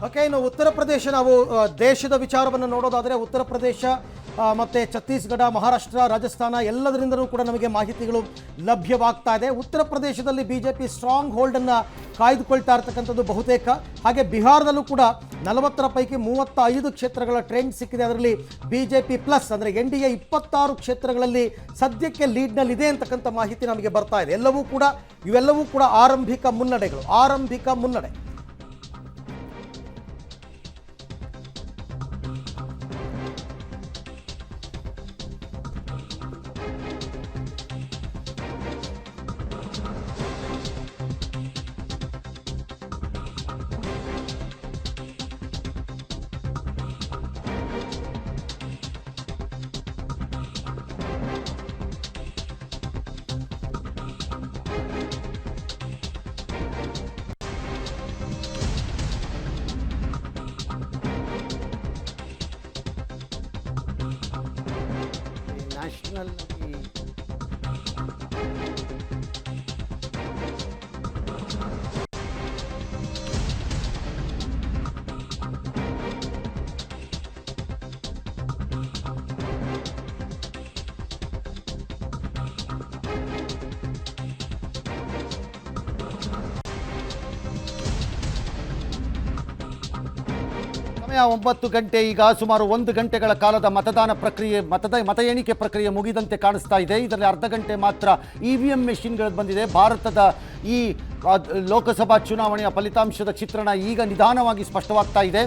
Okay, ಇನ್ನು ಉತ್ತರ ಪ್ರದೇಶ ನಾವು ದೇಶದ ವಿಚಾರವನ್ನು ನೋಡೋದಾದರೆ ಉತ್ತರ ಪ್ರದೇಶ ಮತ್ತು ಛತ್ತೀಸ್ಗಢ, ಮಹಾರಾಷ್ಟ್ರ, ರಾಜಸ್ಥಾನ ಎಲ್ಲದರಿಂದಲೂ ಕೂಡ ನಮಗೆ ಮಾಹಿತಿಗಳು ಲಭ್ಯವಾಗ್ತಾ ಇದೆ. ಉತ್ತರ ಪ್ರದೇಶದಲ್ಲಿ ಬಿಜೆಪಿ ಸ್ಟ್ರಾಂಗ್ ಹೋಲ್ಡನ್ನು ಕಾಯ್ದುಕೊಳ್ತಾ ಇರತಕ್ಕಂಥದ್ದು ಬಹುತೇಕ. ಹಾಗೆ ಬಿಹಾರದಲ್ಲೂ ಕೂಡ 40ರ ಪೈಕಿ 35 ಕ್ಷೇತ್ರಗಳ ಟ್ರೆಂಡ್ ಸಿಕ್ಕಿದೆ. ಅದರಲ್ಲಿ ಬಿಜೆಪಿ ಪ್ಲಸ್ ಅಂದರೆ NDA 26 ಕ್ಷೇತ್ರಗಳಲ್ಲಿ ಸದ್ಯಕ್ಕೆ ಲೀಡ್ನಲ್ಲಿದೆ ಅಂತಕ್ಕಂಥ ಮಾಹಿತಿ ನಮಗೆ ಬರ್ತಾ ಇದೆ. ಇವೆಲ್ಲವೂ ಕೂಡ ಆರಂಭಿಕ ಮುನ್ನಡೆ. ನ್ಯಾಷನಲ್ ಸಮಯ 9 ಗಂಟೆ. ಈಗ ಸುಮಾರು 1 ಗಂಟೆಗಳ ಕಾಲದ ಮತ ಎಣಿಕೆ ಪ್ರಕ್ರಿಯೆ ಮುಗಿದಂತೆ ಕಾಣಿಸ್ತಾ ಇದೆ. ಇದರಲ್ಲಿ ಅರ್ಧ ಗಂಟೆ ಮಾತ್ರ EVM ಮೆಷಿನ್ಗಳು ಬಂದಿದೆ. ಭಾರತದ ಈ ಲೋಕಸಭಾ ಚುನಾವಣೆಯ ಫಲಿತಾಂಶದ ಚಿತ್ರಣ ಈಗ ನಿಧಾನವಾಗಿ ಸ್ಪಷ್ಟವಾಗ್ತಾ ಇದೆ.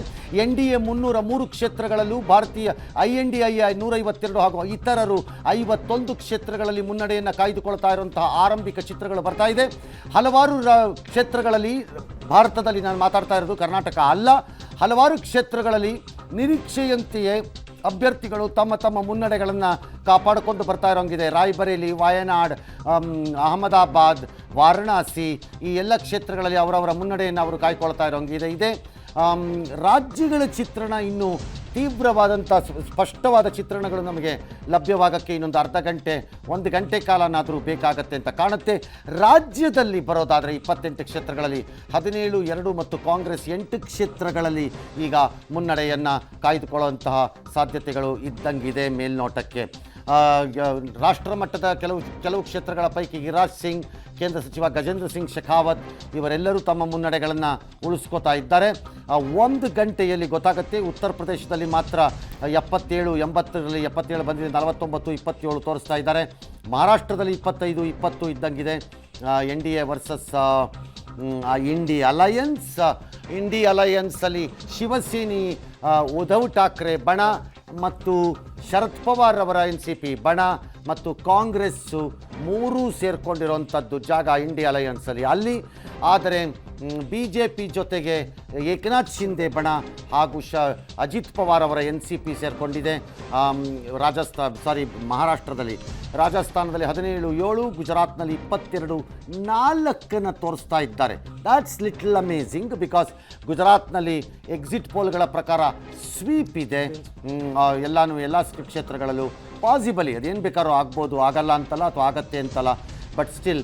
NDA 303 ಕ್ಷೇತ್ರಗಳಲ್ಲೂ ಭಾರತೀಯ INDI 152 ಹಾಗೂ ಇತರರು 51 ಕ್ಷೇತ್ರಗಳಲ್ಲಿ ಮುನ್ನಡೆಯನ್ನು ಕಾಯ್ದುಕೊಳ್ತಾ ಇರುವಂತಹ ಆರಂಭಿಕ ಚಿತ್ರಗಳು ಬರ್ತಾ ಇದೆ. ಹಲವಾರು ಕ್ಷೇತ್ರಗಳಲ್ಲಿ ಭಾರತದಲ್ಲಿ ನಾನು ಮಾತಾಡ್ತಾ ಇರೋದು ಕರ್ನಾಟಕ ಅಲ್ಲ, ಹಲವಾರು ಕ್ಷೇತ್ರಗಳಲ್ಲಿ ನಿರೀಕ್ಷೆಯಂತೆಯೇ ಅಭ್ಯರ್ಥಿಗಳು ತಮ್ಮ ಮುನ್ನಡೆಗಳನ್ನು ಕಾಪಾಡಿಕೊಂಡು ಬರ್ತಾ ಇರೋಂಗಿದೆ. ರಾಯ್ಬರೇಲಿ, ವಾಯನಾಡ್, ಅಹಮದಾಬಾದ್, ವಾರಣಾಸಿ ಈ ಎಲ್ಲ ಕ್ಷೇತ್ರಗಳಲ್ಲಿ ಅವರವರ ಮುನ್ನಡೆಯನ್ನು ಅವರು ಕಾಯ್ಕೊಳ್ತಾ ಇರೋಂಗಿದೆ. ಇದೇ ರಾಜ್ಯಗಳ ಚಿತ್ರಣ ಇನ್ನೂ ತೀವ್ರವಾದಂಥ ಸ್ಪಷ್ಟವಾದ ಚಿತ್ರಣಗಳು ನಮಗೆ ಲಭ್ಯವಾಗೋಕ್ಕೆ ಇನ್ನೊಂದು ಅರ್ಧ ಗಂಟೆ 1 ಗಂಟೆ ಕಾಲನಾದರೂ ಬೇಕಾಗತ್ತೆ ಅಂತ ಕಾಣುತ್ತೆ. ರಾಜ್ಯದಲ್ಲಿ ಬರೋದಾದರೆ 28 ಕ್ಷೇತ್ರಗಳಲ್ಲಿ 17, 2 ಮತ್ತು ಕಾಂಗ್ರೆಸ್ 8 ಕ್ಷೇತ್ರಗಳಲ್ಲಿ ಈಗ ಮುನ್ನಡೆಯನ್ನು ಕಾಯ್ದುಕೊಳ್ಳುವಂತಹ ಸಾಧ್ಯತೆಗಳು ಇದ್ದಂಗಿದೆ ಮೇಲ್ನೋಟಕ್ಕೆ. ರಾಷ್ಟ್ರ ಮಟ್ಟದ ಕೆಲವು ಕ್ಷೇತ್ರಗಳ ಪೈಕಿ ಗಿರಿರಾಜ್ ಸಿಂಗ್, ಕೇಂದ್ರ ಸಚಿವ ಗಜೇಂದ್ರ ಸಿಂಗ್ ಶೆಖಾವತ್ ಇವರೆಲ್ಲರೂ ತಮ್ಮ ಮುನ್ನಡೆಗಳನ್ನು ಉಳಿಸ್ಕೋತಾ ಇದ್ದಾರೆ. 1 ಗಂಟೆಯಲ್ಲಿ ಗೊತ್ತಾಗುತ್ತೆ. ಉತ್ತರ ಪ್ರದೇಶದಲ್ಲಿ ಮಾತ್ರ 77, 80ರಲ್ಲಿ 77 ಬಂದಿದೆ, 49, 27 ತೋರಿಸ್ತಾ ಇದ್ದಾರೆ. ಮಹಾರಾಷ್ಟ್ರದಲ್ಲಿ 25, 20 ಇದ್ದಂಗಿದೆ. NDA ವರ್ಸಸ್ ಇಂಡಿ ಅಲಯನ್ಸಲ್ಲಿ ಶಿವಸೇನೆ, ಉದ್ಧವ್ ಠಾಕ್ರೆ ಬಣ ಮತ್ತು ಶರದ್ ಪವಾರ್ ಅವರ NCP ಬಣ ಮತ್ತು ಕಾಂಗ್ರೆಸ್ಸು ಮೂರೂ ಸೇರಿಕೊಂಡಿರುವಂಥದ್ದು ಜಾಗ ಇಂಡಿ ಅಲಯನ್ಸಲ್ಲಿ. ಅಲ್ಲಿ ಆದರೆ BJP ಜೊತೆಗೆ ಏಕನಾಥ್ ಶಿಂದೆ ಬಣ ಹಾಗೂ ಅಜಿತ್ ಪವಾರ್ ಅವರ NCP ಸೇರಿಕೊಂಡಿದೆ. ಮಹಾರಾಷ್ಟ್ರದಲ್ಲಿ, ರಾಜಸ್ಥಾನದಲ್ಲಿ 17, 7, ಗುಜರಾತ್ನಲ್ಲಿ 22, 4 ತೋರಿಸ್ತಾ ಇದ್ದಾರೆ. ದ್ಯಾಟ್ಸ್ ಲಿಟಲ್ ಅಮೇಝಿಂಗ್ ಬಿಕಾಸ್ ಗುಜರಾತ್ನಲ್ಲಿ ಎಕ್ಸಿಟ್ ಪೋಲ್ಗಳ ಪ್ರಕಾರ ಸ್ವೀಪ್ ಇದೆ. ಎಲ್ಲ ಕ್ಷೇತ್ರಗಳಲ್ಲೂ ಪಾಸಿಬಲಿ ಅದೇನು ಬೇಕಾದ್ರೂ ಆಗ್ಬೋದು, ಆಗಲ್ಲ ಅಂತಲ್ಲ ಅಥವಾ ಆಗತ್ತೆ ಅಂತಲ್ಲ, ಬಟ್ ಸ್ಟಿಲ್